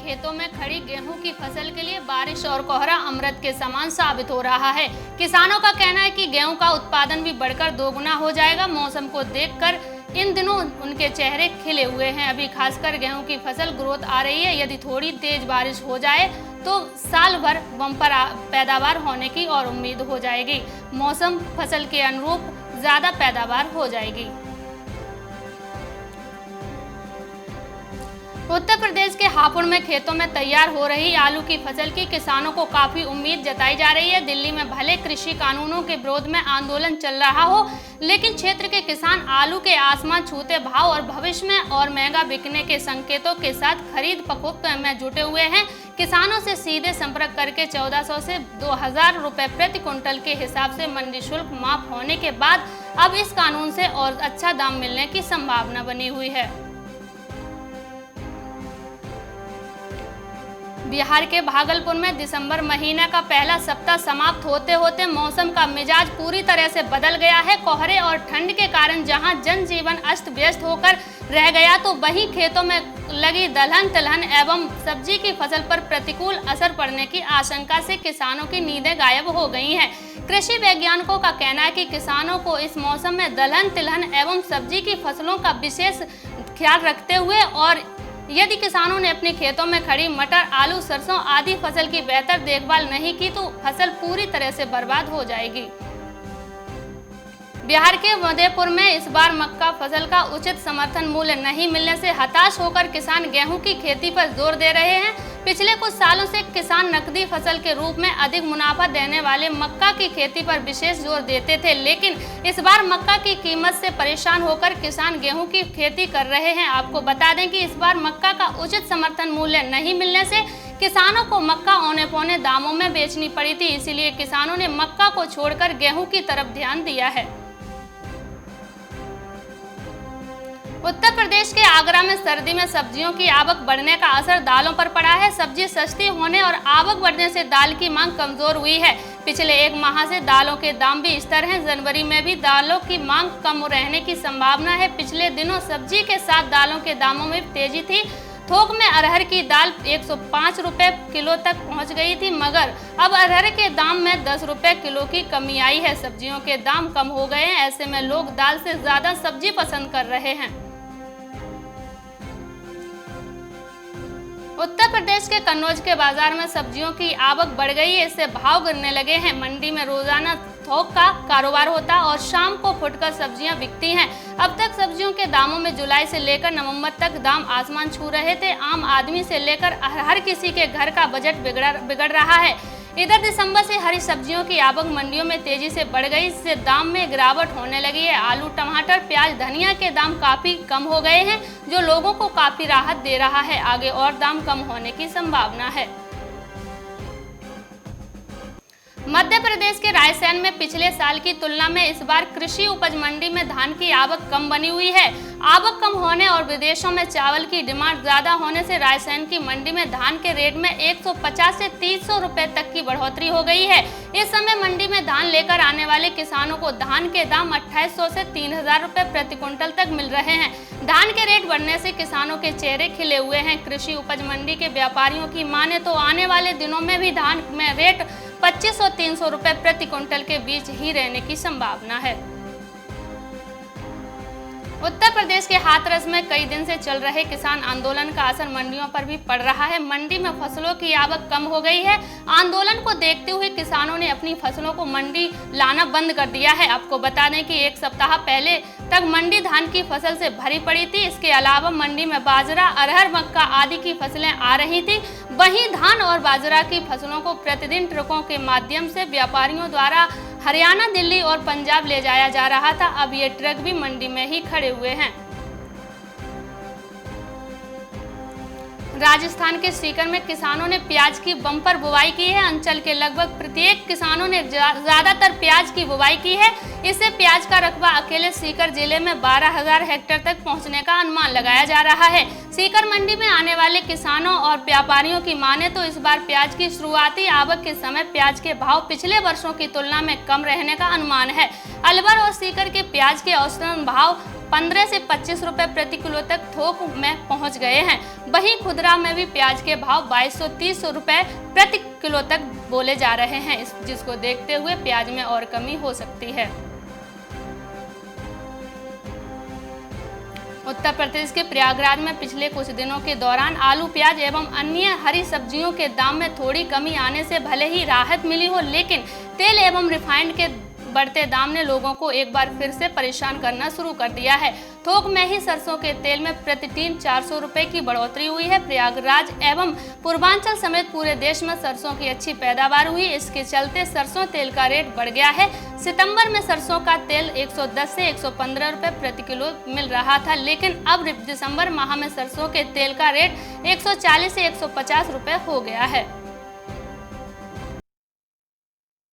खेतों में खड़ी गेहूं की फसल के लिए बारिश और कोहरा अमृत के समान साबित हो रहा है। किसानों का कहना है कि गेहूं का उत्पादन भी बढ़कर दोगुना हो जाएगा। मौसम को देखकर इन दिनों उनके चेहरे खिले हुए हैं। अभी खासकर गेहूं की फसल ग्रोथ आ रही है। यदि थोड़ी तेज बारिश हो जाए तो साल भर बम्पर पैदावार होने की और उम्मीद हो जाएगी। मौसम फसल के अनुरूप ज्यादा पैदावार हो जाएगी। उत्तर प्रदेश के हापुड़ में खेतों में तैयार हो रही आलू की फसल की किसानों को काफी उम्मीद जताई जा रही है। दिल्ली में भले कृषि कानूनों के विरोध में आंदोलन चल रहा हो, लेकिन क्षेत्र के किसान आलू के आसमान छूते भाव और भविष्य में और महंगा बिकने के संकेतों के साथ खरीद फरोख्त में जुटे हुए हैं। किसानों से सीधे संपर्क करके 1400 से 2000 रुपए प्रति क्विंटल के हिसाब से मंडी शुल्क माफ होने के बाद अब इस कानून से और अच्छा दाम मिलने की संभावना बनी हुई है। बिहार के भागलपुर में दिसंबर महीने का पहला सप्ताह समाप्त होते होते मौसम का मिजाज पूरी तरह से बदल गया है। कोहरे और ठंड के कारण जहां जनजीवन अस्त व्यस्त होकर रह गया, तो वहीं खेतों में लगी दलहन तिलहन एवं सब्जी की फसल पर प्रतिकूल असर पड़ने की आशंका से किसानों की नींदें गायब हो गई हैं। कृषि वैज्ञानिकों का कहना है कि किसानों को इस मौसम में दलहन तिलहन एवं सब्जी की फसलों का विशेष ख्याल रखते हुए और यदि किसानों ने अपने खेतों में खड़ी मटर, आलू, सरसों आदि फसल की बेहतर देखभाल नहीं की तो फसल पूरी तरह से बर्बाद हो जाएगी। बिहार के मधेपुर में इस बार मक्का फसल का उचित समर्थन मूल्य नहीं मिलने से हताश होकर किसान गेहूं की खेती पर जोर दे रहे हैं। पिछले कुछ सालों से किसान नकदी फसल के रूप में अधिक मुनाफा देने वाले मक्का की खेती पर विशेष जोर देते थे, लेकिन इस बार मक्का की कीमत से परेशान होकर किसान गेहूं की खेती कर रहे हैं। आपको बता दें कि इस बार मक्का का उचित समर्थन मूल्य नहीं मिलने से किसानों को मक्का औने पौने दामों में बेचनी पड़ी थी। इसीलिए किसानों ने मक्का को छोड़कर गेहूं की तरफ ध्यान दिया है। उत्तर प्रदेश के आगरा में सर्दी में सब्जियों की आवक बढ़ने का असर दालों पर पड़ा है। सब्जी सस्ती होने और आवक बढ़ने से दाल की मांग कमजोर हुई है। पिछले एक माह से दालों के दाम भी स्थिर हैं। जनवरी में भी दालों की मांग कम रहने की संभावना है। पिछले दिनों सब्जी के साथ दालों के दामों में तेजी थी। थोक में अरहर की दाल 105 रुपए किलो तक पहुंच गई थी, मगर अब अरहर के दाम में 10 रुपए किलो की कमी आई है। सब्जियों के दाम कम हो गए हैं, ऐसे में लोग दाल से ज्यादा सब्जी पसंद कर रहे हैं। उत्तर प्रदेश के कन्नौज के बाजार में सब्जियों की आवक बढ़ गई है, इससे भाव गिरने लगे हैं। मंडी में रोजाना थोक का कारोबार होता और शाम को फुटकर सब्जियां बिकती हैं। अब तक सब्जियों के दामों में जुलाई से लेकर नवंबर तक दाम आसमान छू रहे थे। आम आदमी से लेकर हर किसी के घर का बजट बिगड़ रहा है। इधर दिसंबर से हरी सब्जियों की आवक मंडियों में तेजी से बढ़ गई, इससे दाम में गिरावट होने लगी है। आलू, टमाटर, प्याज, धनिया के दाम काफी कम हो गए हैं, जो लोगों को काफी राहत दे रहा है। आगे और दाम कम होने की संभावना है। मध्य प्रदेश के रायसेन में पिछले साल की तुलना में इस बार कृषि उपज मंडी में धान की आवक कम बनी हुई है। आवक कम होने और विदेशों में चावल की डिमांड ज्यादा होने से रायसेन की मंडी में धान के रेट में 150 से 300 रुपए तक की बढ़ोतरी हो गई है। इस समय मंडी में धान लेकर आने वाले किसानों को धान के दाम 2800 से 3000 रुपए प्रति क्विंटल तक मिल रहे हैं। धान के रेट बढ़ने से किसानों के चेहरे खिले हुए हैं। कृषि उपज मंडी के व्यापारियों की माने तो आने वाले दिनों में भी धान में रेट 25 और 300 रुपए प्रति क्विंटल के बीच ही रहने की संभावना है। उत्तर प्रदेश के हाथरस में कई दिन से चल रहे किसान आंदोलन का असर मंडियों पर भी पड़ रहा है। मंडी में फसलों की आवक कम हो गई है। आंदोलन को देखते हुए किसानों ने अपनी फसलों को मंडी लाना बंद कर दिया है। आपको बता दें कि एक सप्ताह पहले तक मंडी धान की फसल से भरी पड़ी थी। इसके अलावा मंडी में बाजरा, अरहर, मक्का आदि की फसलें आ रही थी। वहीं धान और बाजरा की फसलों को प्रतिदिन ट्रकों के माध्यम से व्यापारियों द्वारा हरियाणा, दिल्ली और पंजाब ले जाया जा रहा था। अब ये ट्रक भी मंडी में ही खड़े हुए हैं। राजस्थान के सीकर में किसानों ने प्याज की बम्पर बुवाई की है। अंचल के लगभग प्रत्येक किसानों ने ज्यादातर प्याज की बुवाई की है। इससे प्याज का रकबा अकेले सीकर जिले में 12,000 हेक्टेयर तक पहुंचने का अनुमान लगाया जा रहा है। सीकर मंडी में आने वाले किसानों और व्यापारियों की माने तो इस बार प्याज की शुरुआती आवक के समय प्याज के भाव पिछले वर्षों की तुलना में कम रहने का अनुमान है। अलवर और सीकर के प्याज के औसतन भाव 15 से 25 रुपए प्रति किलो तक थोक में पहुंच गए हैं। वहीं खुदरा में भी प्याज के भाव 2230 रुपए प्रति किलो तक बोले जा रहे हैं, जिसको देखते हुए प्याज में और कमी हो सकती है। उत्तर प्रदेश के प्रयागराज में पिछले कुछ दिनों के दौरान आलू, प्याज एवं अन्य हरी सब्जियों के दाम में थोड़ी कमी आने से भले ही राहत मिली हो, लेकिन तेल एवं रिफाइंड के बढ़ते दाम ने लोगों को एक बार फिर से परेशान करना शुरू कर दिया है। थोक में ही सरसों के तेल में प्रति टीन 400 रुपए की बढ़ोतरी हुई है। प्रयागराज एवं पूर्वांचल समेत पूरे देश में सरसों की अच्छी पैदावार हुई, इसके चलते सरसों तेल का रेट बढ़ गया है। सितंबर में सरसों का तेल 110 से 115 रुपए प्रति किलो मिल रहा था, लेकिन अब दिसंबर माह में सरसों के तेल का रेट 140 से 150 रुपए हो गया है।